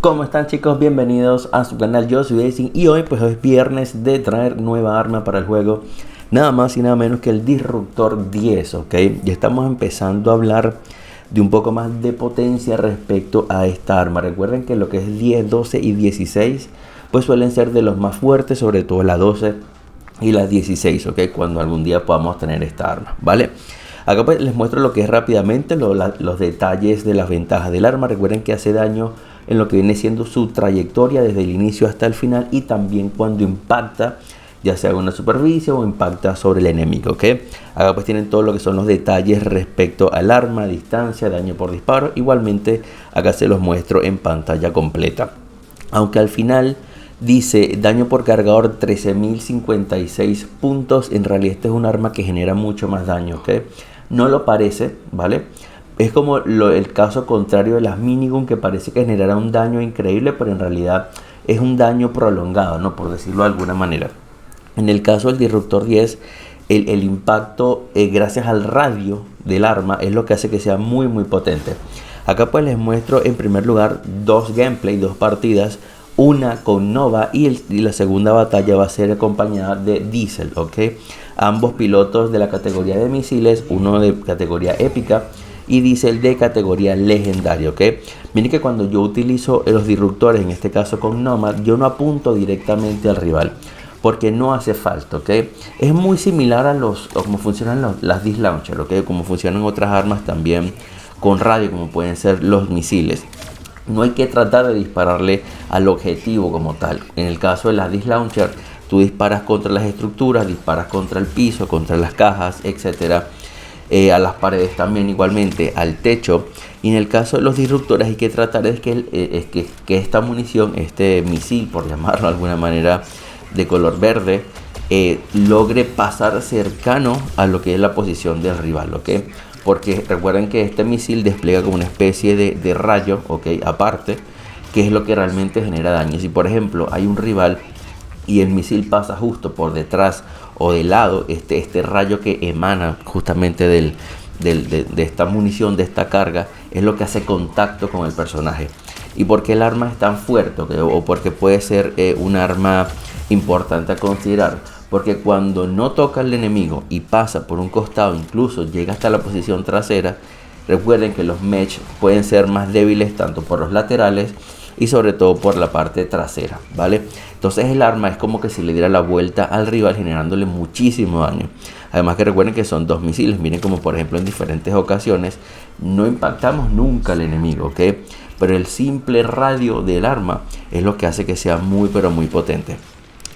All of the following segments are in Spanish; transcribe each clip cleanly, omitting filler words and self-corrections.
¿Cómo están, chicos? Bienvenidos a su canal. Yo soy Racing y hoy pues es viernes de traer nueva arma para el juego. Nada más y nada menos que el Disruptor 10, ¿ok? Ya estamos empezando a hablar de un poco más de potencia respecto a esta arma. Recuerden que lo que es 10, 12 y 16 pues suelen ser de los más fuertes, sobre todo la 12 y la 16, ¿ok? Cuando algún día podamos tener esta arma, ¿vale? Acá pues les muestro lo que es rápidamente los detalles de las ventajas del arma. Recuerden que hace daño en lo que viene siendo su trayectoria desde el inicio hasta el final, y también cuando impacta, ya sea en una superficie o impacta sobre el enemigo, ¿ok? Acá pues tienen todo lo que son los detalles respecto al arma, distancia, daño por disparo. Igualmente acá se los muestro en pantalla completa. Aunque al final dice daño por cargador 13.056 puntos, en realidad este es un arma que genera mucho más daño, ¿ok? No lo parece, ¿vale? Es como el caso contrario de las minigun, que parece que generará un daño increíble, pero en realidad es un daño prolongado, ¿no? Por decirlo de alguna manera. En el caso del Disruptor 10, el impacto gracias al radio del arma es lo que hace que sea muy potente. Acá pues les muestro en primer lugar dos partidas. Una con Nova y la segunda batalla va a ser acompañada de Diesel, ¿ok? Ambos pilotos de la categoría de misiles, uno de categoría épica y Diesel de categoría legendaria, ¿ok? Miren que cuando yo utilizo los disruptores, en este caso con Nomad, yo no apunto directamente al rival, porque no hace falta, ¿ok? Es muy similar a cómo funcionan las Dis Launcher, ¿ok? Como funcionan otras armas también con radio, como pueden ser los misiles. No hay que tratar de dispararle al objetivo como tal. En el caso de la Dis Launcher, tú disparas contra las estructuras, disparas contra el piso, contra las cajas, etcétera. A las paredes también, igualmente al techo. Y en el caso de los disruptores hay que tratar de que esta munición, este misil, por llamarlo de alguna manera, de color verde, logre pasar cercano a lo que es la posición del rival, ¿ok? Porque recuerden que este misil despliega como una especie de rayo, ¿ok? Aparte, que es lo que realmente genera daño. Si por ejemplo hay un rival y el misil pasa justo por detrás o de lado, este rayo que emana justamente de esta munición, de esta carga, es lo que hace contacto con el personaje. ¿Y por qué el arma es tan fuerte? ¿Okay? O porque puede ser un arma importante a considerar. Porque cuando no toca al enemigo y pasa por un costado, incluso llega hasta la posición trasera, recuerden que los mesh pueden ser más débiles tanto por los laterales y sobre todo por la parte trasera, ¿vale? Entonces el arma es como que si le diera la vuelta al rival, generándole muchísimo daño. Además que recuerden que son dos misiles. Miren como por ejemplo en diferentes ocasiones no impactamos nunca al enemigo, ¿ok? Pero el simple radio del arma es lo que hace que sea muy potente.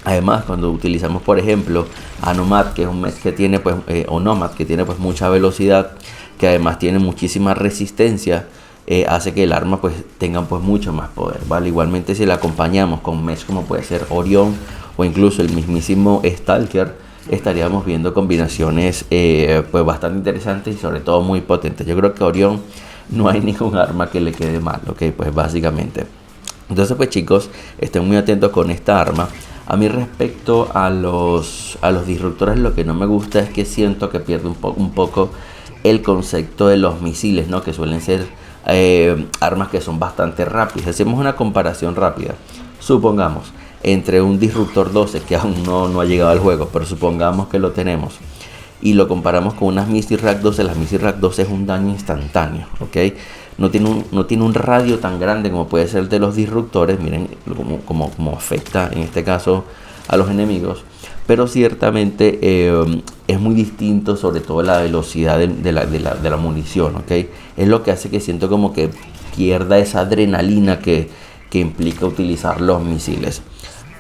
Además, cuando utilizamos por ejemplo a Nomad, que es un mesh que tiene pues, o Nomad, que tiene pues mucha velocidad, que además tiene muchísima resistencia, hace que el arma pues tenga pues mucho más poder, ¿vale? Igualmente si la acompañamos con mesh como puede ser Orión o incluso el mismísimo Stalker, estaríamos viendo combinaciones pues bastante interesantes y sobre todo muy potentes. Yo creo que Orión no hay ningún arma que le quede mal, ¿ok? Pues básicamente. Entonces pues chicos, estén muy atentos con esta arma. A mí respecto a los disruptores, lo que no me gusta es que siento que pierde un poco el concepto de los misiles, ¿no? Que suelen ser armas que son bastante rápidas. Hacemos una comparación rápida. Supongamos entre un Disruptor 12 que aún no ha llegado al juego, pero supongamos que lo tenemos y lo comparamos con unas Missile Rack 12. Las Missile Rack 12 es un daño instantáneo, ¿ok? No tiene un radio tan grande como puede ser el de los disruptores. Miren cómo afecta en este caso a los enemigos. Pero ciertamente es muy distinto, sobre todo la velocidad de la munición, ¿ok? Es lo que hace que siento como que pierda esa adrenalina que implica utilizar los misiles.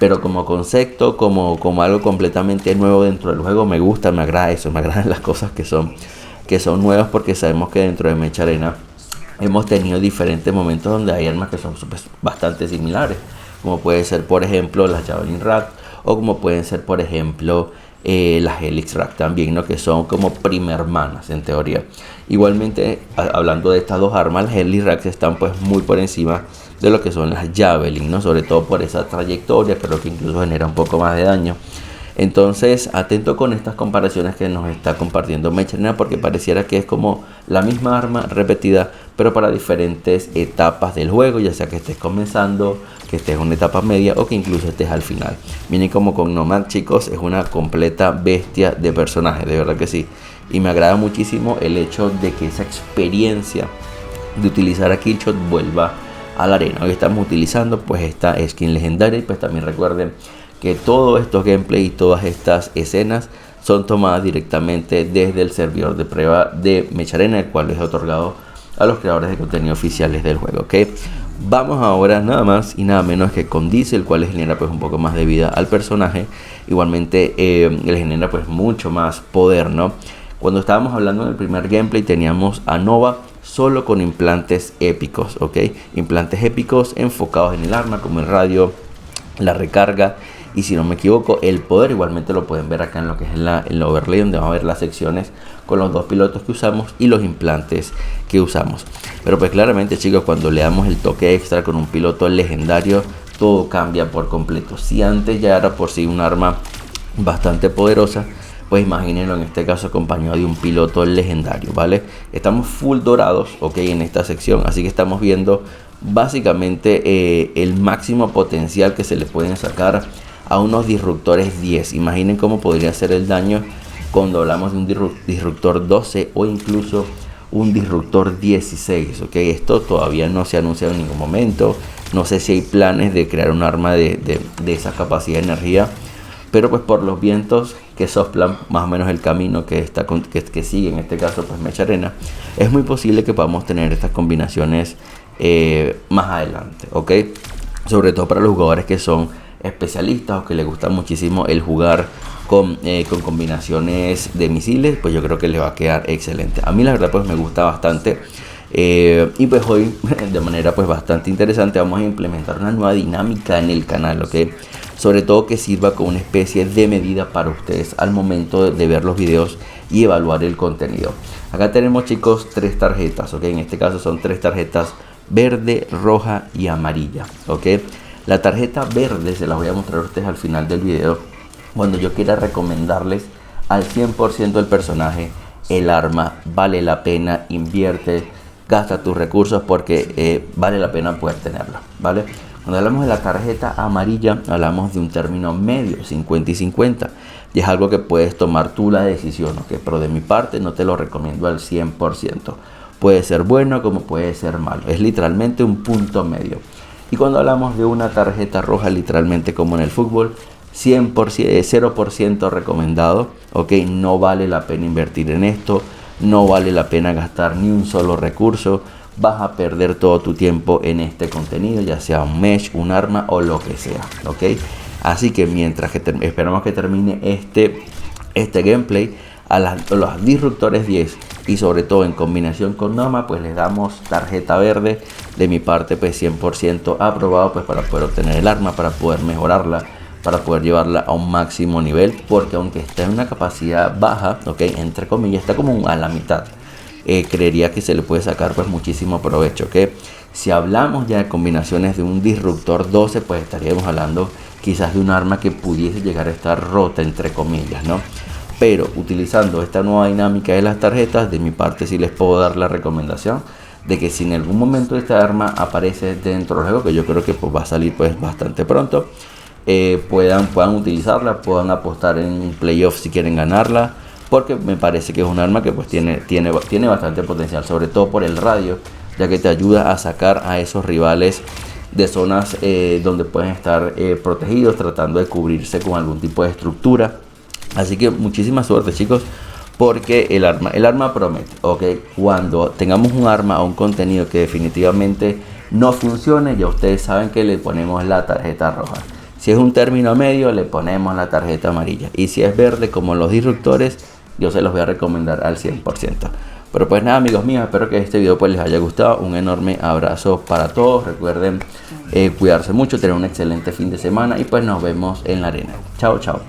Pero como concepto, como algo completamente nuevo dentro del juego, me gusta, me agrada eso. Me agradan las cosas que son nuevas, porque sabemos que dentro de Mech Arena hemos tenido diferentes momentos donde hay armas que son pues, bastante similares, como puede ser por ejemplo las Javelin Rack, o como pueden ser por ejemplo las Helix Rack también, ¿no? Que son como primermanas en teoría. Igualmente, hablando de estas dos armas, las Helix Rack están pues muy por encima de lo que son las Javelin, ¿no? Sobre todo por esa trayectoria, creo que incluso genera un poco más de daño. Entonces, atento con estas comparaciones que nos está compartiendo Mecharena, porque pareciera que es como la misma arma repetida, pero para diferentes etapas del juego, ya sea que estés comenzando, que estés en una etapa media o que incluso estés al final. Miren como con Nomad, chicos, es una completa bestia de personaje, de verdad que sí. Y me agrada muchísimo el hecho de que esa experiencia de utilizar a Killshot vuelva a la arena. Hoy estamos utilizando pues esta skin legendaria, y pues también recuerden que todos estos gameplays y todas estas escenas son tomadas directamente desde el servidor de prueba de Mecharena, el cual es otorgado a los creadores de contenido oficiales del juego, ¿ok? Vamos ahora nada más y nada menos que con Dizzy, el cual le genera pues un poco más de vida al personaje. Igualmente le genera pues mucho más poder, ¿no? Cuando estábamos hablando en el primer gameplay teníamos a Nova solo con implantes épicos, ¿ok? Implantes épicos enfocados en el arma, como el radio, la recarga y, si no me equivoco, el poder. Igualmente lo pueden ver acá en lo que es en la overlay, donde vamos a ver las secciones con los dos pilotos que usamos y los implantes que usamos. Pero pues claramente, chicos, cuando le damos el toque extra con un piloto legendario, todo cambia por completo. Si antes ya era por sí un arma bastante poderosa, pues imagínenlo en este caso acompañado de un piloto legendario, ¿vale? Estamos full dorados, ok, en esta sección, así que estamos viendo básicamente el máximo potencial que se le pueden sacar a unos disruptores 10. Imaginen cómo podría ser el daño cuando hablamos de un disruptor 12 o incluso un disruptor 16, ok. Esto todavía no se ha anunciado en ningún momento. No sé si hay planes de crear un arma de esa capacidad de energía, pero pues por los vientos que soplan más o menos el camino que sigue en este caso pues Mecharena, es muy posible que podamos tener estas combinaciones más adelante, ok. Sobre todo para los jugadores que son especialistas o que les gusta muchísimo el jugar con combinaciones de misiles, pues yo creo que les va a quedar excelente. A mí la verdad pues me gusta bastante. Y pues hoy de manera pues bastante interesante vamos a implementar una nueva dinámica en el canal, ok. Sobre todo que sirva como una especie de medida para ustedes al momento de ver los videos y evaluar el contenido. Acá tenemos, chicos, tres tarjetas, ok. En este caso son tres tarjetas: verde, roja y amarilla, ok. La tarjeta verde se las voy a mostrar a ustedes al final del video, cuando yo quiera recomendarles al 100% el personaje, el arma. Vale la pena, invierte, gasta tus recursos, porque vale la pena poder tenerla, ¿vale? Cuando hablamos de la tarjeta amarilla, hablamos de un término medio, 50 y 50. Y es algo que puedes tomar tú la decisión, ¿ok? Pero de mi parte no te lo recomiendo al 100%. Puede ser bueno como puede ser malo. Es literalmente un punto medio. Y cuando hablamos de una tarjeta roja, literalmente como en el fútbol, 100%, 0% recomendado, ¿ok? No vale la pena invertir en esto. No vale la pena gastar ni un solo recurso. Vas a perder todo tu tiempo en este contenido, ya sea un mesh, un arma o lo que sea, ¿ok? Así que mientras que esperamos que termine este gameplay, a los disruptores 10 y sobre todo en combinación con Noma, pues les damos tarjeta verde. De mi parte pues 100% aprobado, pues para poder obtener el arma, para poder mejorarla, para poder llevarla a un máximo nivel, porque aunque esté en una capacidad baja, ok, entre comillas, está como a la mitad. Creería que se le puede sacar pues muchísimo provecho, ¿ok? Si hablamos ya de combinaciones de un disruptor 12, pues estaríamos hablando quizás de un arma que pudiese llegar a estar rota, entre comillas, ¿no? Pero utilizando esta nueva dinámica de las tarjetas, de mi parte sí les puedo dar la recomendación de que si en algún momento esta arma aparece dentro del juego, que yo creo que pues va a salir pues bastante pronto, puedan utilizarla, puedan apostar en playoffs si quieren ganarla, porque me parece que es un arma que pues tiene bastante potencial, sobre todo por el radio, ya que te ayuda a sacar a esos rivales de zonas donde pueden estar protegidos, tratando de cubrirse con algún tipo de estructura. Así que muchísima suerte, chicos, porque el arma promete, ok. Cuando tengamos un arma o un contenido que definitivamente no funcione, ya ustedes saben que le ponemos la tarjeta roja. Si es un término medio, le ponemos la tarjeta amarilla. Y si es verde, como los disruptores, yo se los voy a recomendar al 100%. Pero pues nada, amigos míos, espero que este video pues les haya gustado. Un enorme abrazo para todos. Recuerden cuidarse mucho, tener un excelente fin de semana y pues nos vemos en la arena. Chao, chao.